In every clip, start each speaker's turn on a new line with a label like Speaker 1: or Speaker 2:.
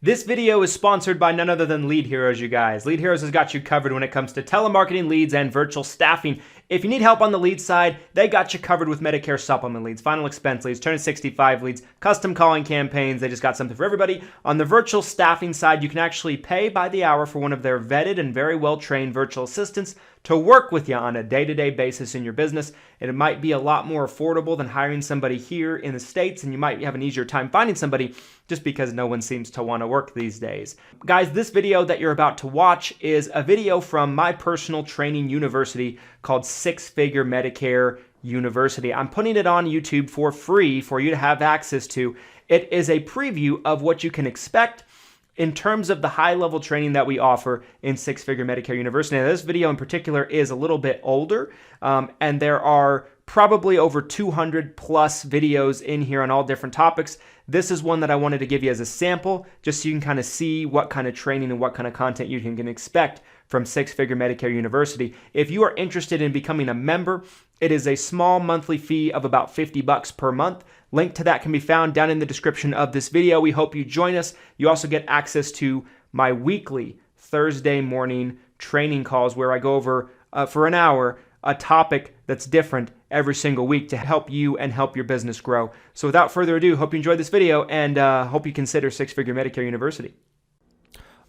Speaker 1: This video is sponsored by none other than Lead Heroes, you guys. Lead Heroes has got you covered when it comes to telemarketing leads and virtual staffing. If you need help on the lead side, they got you covered with Medicare supplement leads, final expense leads, turn 65 leads, custom calling campaigns. They just got something for everybody. On the virtual staffing side, you can actually pay by the hour for one of their vetted and very well-trained virtual assistants to work with you on a day-to-day basis in your business. And it might be a lot more affordable than hiring somebody here in the States, and you might have an easier time finding somebody just because no one seems to want to work these days. Guys, this video that you're about to watch is a video from my personal training university called Six-Figure Medicare University. I'm putting it on YouTube for free for you to have access to. It is a preview of what you can expect in terms of the high-level training that we offer in Six-Figure Medicare University. Now, this video in particular is a little bit older, and there are probably over 200 plus videos in here on all different topics. This is one that I wanted to give you as a sample, just so you can kind of see what kind of training and what kind of content you can expect from Six-Figure Medicare University. If you are interested in becoming a member, it is a small monthly fee of about $50 per month. Link to that can be found down in the description of this video. We hope you join us. You also get access to my weekly Thursday morning training calls where I go over for an hour a topic that's different every single week to help you and help your business grow. So without further ado, hope you enjoyed this video and hope you consider Six-Figure Medicare University.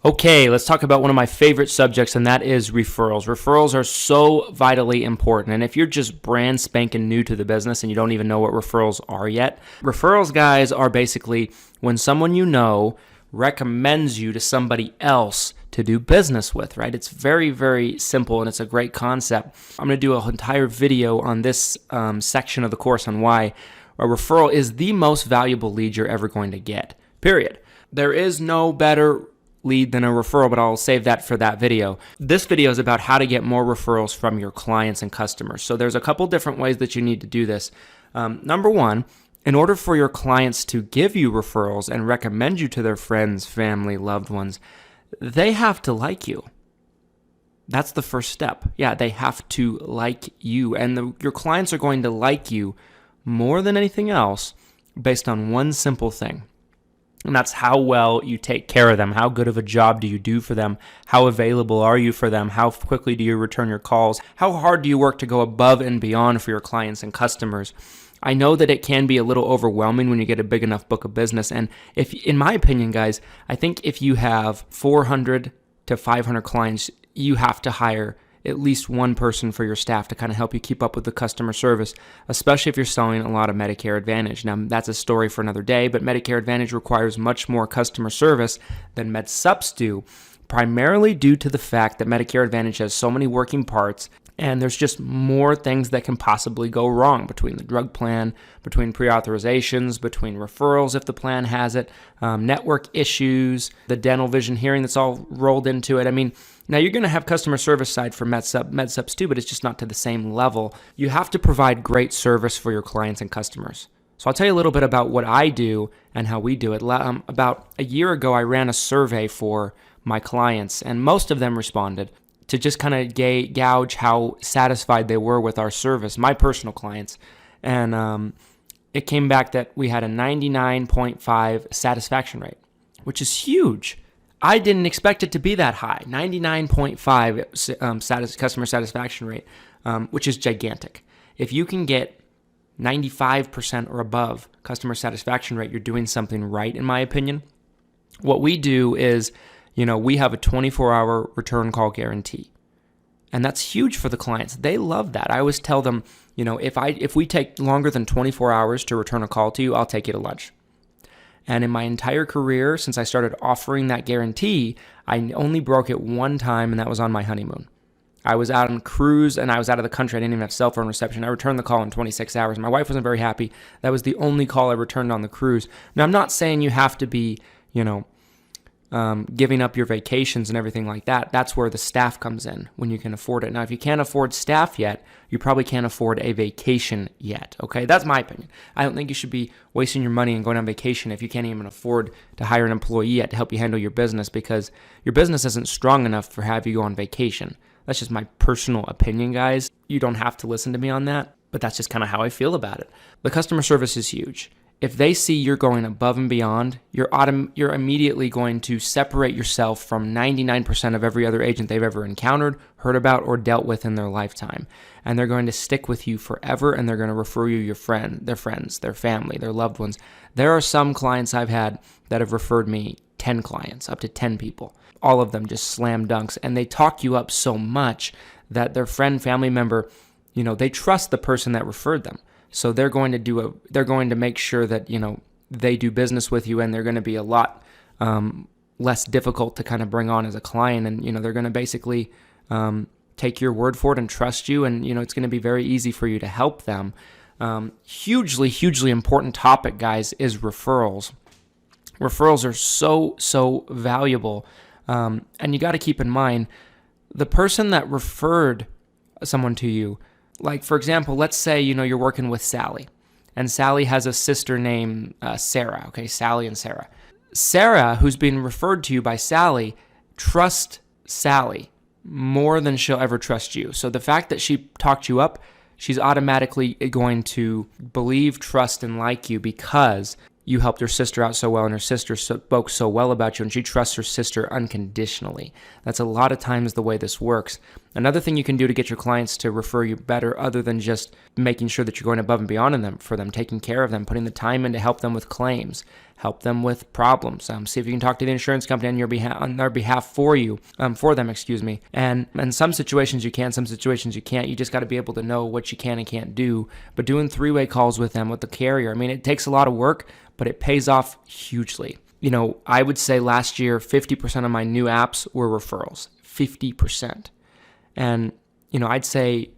Speaker 1: Okay, let's talk about one of my favorite subjects, and that is referrals. Referrals are so vitally important, and if you're just brand spanking new to the business and you don't even know what referrals are yet, referrals, guys, are basically when someone you know recommends you to somebody else to do business with, right? It's very, very simple, and it's a great concept. I'm going to do an entire video on this section of the course on why a referral is the most valuable lead you're ever going to get, period. There is no better lead than a referral, but I'll save that for that video. This video is about how to get more referrals from your clients and customers. So there's a couple different ways that you need to do this. Number one, in order for your clients to give you referrals and recommend you to their friends, family, loved ones, they have to like you. That's the first step. Yeah, they have to like you. And your clients are going to like you more than anything else based on one simple thing. And that's how well you take care of them. How good of a job do you do for them? How available are you for them? How quickly do you return your calls? How hard do you work to go above and beyond for your clients and customers? I know that it can be a little overwhelming when you get a big enough book of business. And if, in my opinion, guys, I think if you have 400 to 500 clients, you have to hire at least one person for your staff to kind of help you keep up with the customer service, especially if you're selling a lot of Medicare Advantage. Now, that's a story for another day, but Medicare Advantage requires much more customer service than MedSups do, primarily due to the fact that Medicare Advantage has so many working parts, and there's just more things that can possibly go wrong between the drug plan, between pre-authorizations, between referrals if the plan has it, network issues, the dental vision hearing that's all rolled into it. I mean, now you're going to have customer service side for MedSups too, but it's just not to the same level. You have to provide great service for your clients and customers. So I'll tell you a little bit about what I do and how we do it. About a year ago, I ran a survey for my clients, and most of them responded to just kind of gauge how satisfied they were with our service, my personal clients. And it came back that we had a 99.5 satisfaction rate, which is huge. I didn't expect it to be that high, 99.5 customer satisfaction rate, which is gigantic. If you can get 95% or above customer satisfaction rate, you're doing something right, in my opinion. What we do is, we have a 24-hour return call guarantee. And that's huge for the clients. They love that. I always tell them, if we take longer than 24 hours to return a call to you, I'll take you to lunch. And in my entire career, since I started offering that guarantee, I only broke it one time, and that was on my honeymoon. I was out on a cruise, and I was out of the country. I didn't even have cell phone reception. I returned the call in 26 hours. My wife wasn't very happy. That was the only call I returned on the cruise. Now, I'm not saying you have to be, giving up your vacations and everything like that. That's where the staff comes in, when you can afford it. Now, if you can't afford staff yet, you probably can't afford a vacation yet, okay? That's my opinion. I don't think you should be wasting your money and going on vacation if you can't even afford to hire an employee yet to help you handle your business, because your business isn't strong enough to have you go on vacation. That's just my personal opinion, guys. You don't have to listen to me on that, but that's just kind of how I feel about it. The customer service is huge.
Speaker 2: if they see you're going above and beyond, you're immediately going to separate yourself from 99% of every other agent they've ever encountered, heard about, or dealt with in their lifetime. And they're going to stick with you forever, and they're going to refer you their friends, their family, their loved ones. There are some clients I've had that have referred me 10 clients, up to 10 people. All of them just slam dunks, and they talk you up so much that their friend, family member, they trust the person that referred them. So they're going to make sure that, they do business with you, and they're going to be a lot less difficult to kind of bring on as a client. And, they're going to basically take your word for it and trust you. And, it's going to be very easy for you to help them. Hugely, hugely important topic, guys, is referrals. Referrals are so valuable. And you got to keep in mind, the person that referred someone to you, like, for example, let's say, you're working with Sally, and Sally has a sister named Sarah, okay, Sally and Sarah. Sarah, who's being referred to you by Sally, trusts Sally more than she'll ever trust you. So the fact that she talked you up, she's automatically going to believe, trust, and like you because you helped her sister out so well, and her sister spoke so well about you, and she trusts her sister unconditionally. That's a lot of times the way this works. Another thing you can do to get your clients to refer you better, other than just making sure that you're going above and beyond for them, taking care of them, putting the time in to help them with claims, help them with problems. See if you can talk to the insurance company on their behalf for them. And in some situations you can, some situations you can't. You just got to be able to know what you can and can't do. But doing three-way calls with them, with the carrier, it takes a lot of work, but it pays off hugely. I would say last year, 50% of my new apps were referrals, 50%. And, I'd say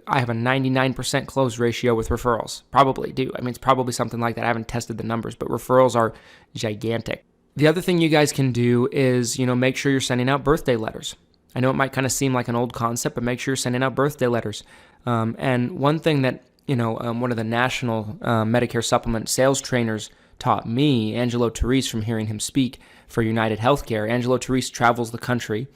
Speaker 2: I have a 99% close ratio with referrals. Probably do. It's probably something like that. I haven't tested the numbers, but referrals are gigantic. The other thing you guys can do is, make sure you're sending out birthday letters. I know it might kind of seem like an old concept, but make sure you're sending out birthday letters. And one thing that, one of the national Medicare supplement sales trainers taught me, Angelo Therese, from hearing him speak for United Healthcare. Angelo Therese travels the country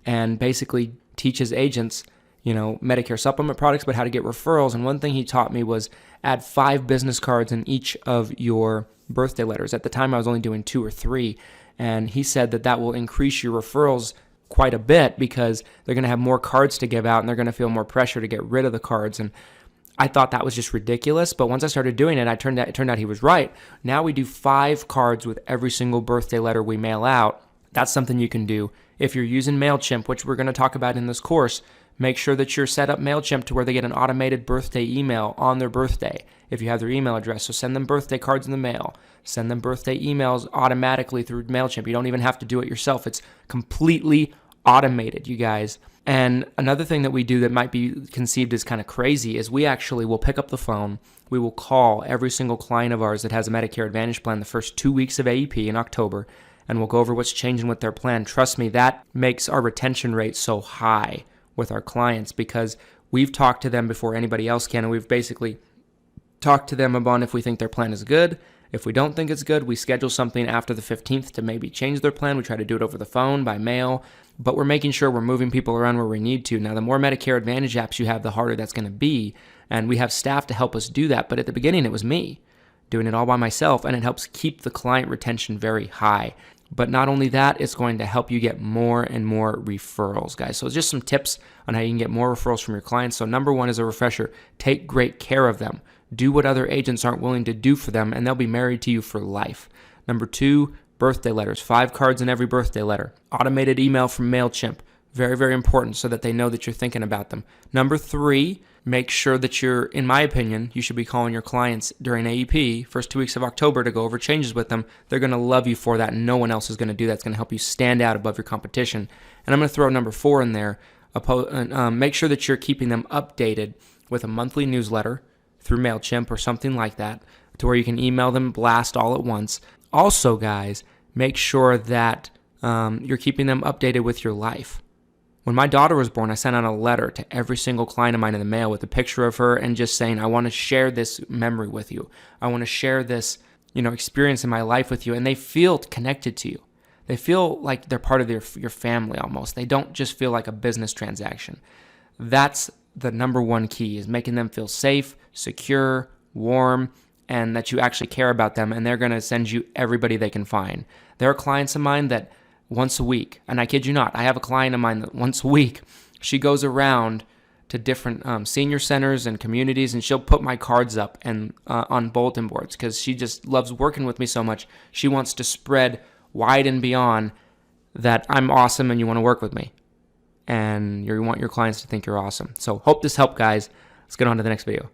Speaker 2: and basically teaches agents, Medicare supplement products, but how to get referrals. And one thing he taught me was add 5 business cards in each of your birthday letters. At the time, I was only doing 2 or 3. And he said that will increase your referrals quite a bit because they're going to have more cards to give out, and they're going to feel more pressure to get rid of the cards. And I thought that was just ridiculous, but once I started doing it, it turned out he was right. Now we do 5 cards with every single birthday letter we mail out. That's something you can do. If you're using MailChimp, which we're going to talk about in this course, make sure that you're set up MailChimp to where they get an automated birthday email on their birthday if you have their email address. So send them birthday cards in the mail. Send them birthday emails automatically through MailChimp. You don't even have to do it yourself. It's completely automated, you guys. And another thing that we do that might be conceived as kind of crazy is we actually will pick up the phone. We will call every single client of ours that has a Medicare Advantage plan the first 2 weeks of AEP in October, and we'll go over what's changing with their plan. Trust me, that makes our retention rate so high with our clients because we've talked to them before anybody else can, and we've basically talked to them about if we think their plan is good. If we don't think it's good, we schedule something after the 15th to maybe change their plan. We try to do it over the phone, by mail, but we're making sure we're moving people around where we need to. Now, the more Medicare Advantage apps you have, the harder that's going to be, and we have staff to help us do that. But at the beginning, it was me doing it all by myself, and it helps keep the client retention very high. But not only that, it's going to help you get more and more referrals, guys. So just some tips on how you can get more referrals from your clients. So number 1 is a refresher. Take great care of them. Do what other agents aren't willing to do for them, and they'll be married to you for life. Number 2, birthday letters. 5 cards in every birthday letter. Automated email from MailChimp. Very, very important so that they know that you're thinking about them. Number 3, make sure that in my opinion, you should be calling your clients during AEP, first 2 weeks of October, to go over changes with them. They're going to love you for that, and no one else is going to do that. It's going to help you stand out above your competition. And I'm going to throw number 4 in there. Make sure that you're keeping them updated with a monthly newsletter through MailChimp or something like that, to where you can email them, blast all at once. Also, guys, make sure that you're keeping them updated with your life. When my daughter was born, I sent out a letter to every single client of mine in the mail with a picture of her and just saying, I want to share this memory with you. I want to share this, experience in my life with you. And they feel connected to you. They feel like they're part of your family almost. They don't just feel like a business transaction. That's the number 1 key, is making them feel safe, secure, warm, and that you actually care about them, and they're going to send you everybody they can find. There are clients of mine that once a week, and I kid you not, I have a client of mine that once a week, she goes around to different senior centers and communities, and she'll put my cards up and on bulletin boards because she just loves working with me so much. She wants to spread wide and beyond that I'm awesome and you want to work with me. And you want your clients to think you're awesome. So hope this helped, guys. Let's get on to the next video.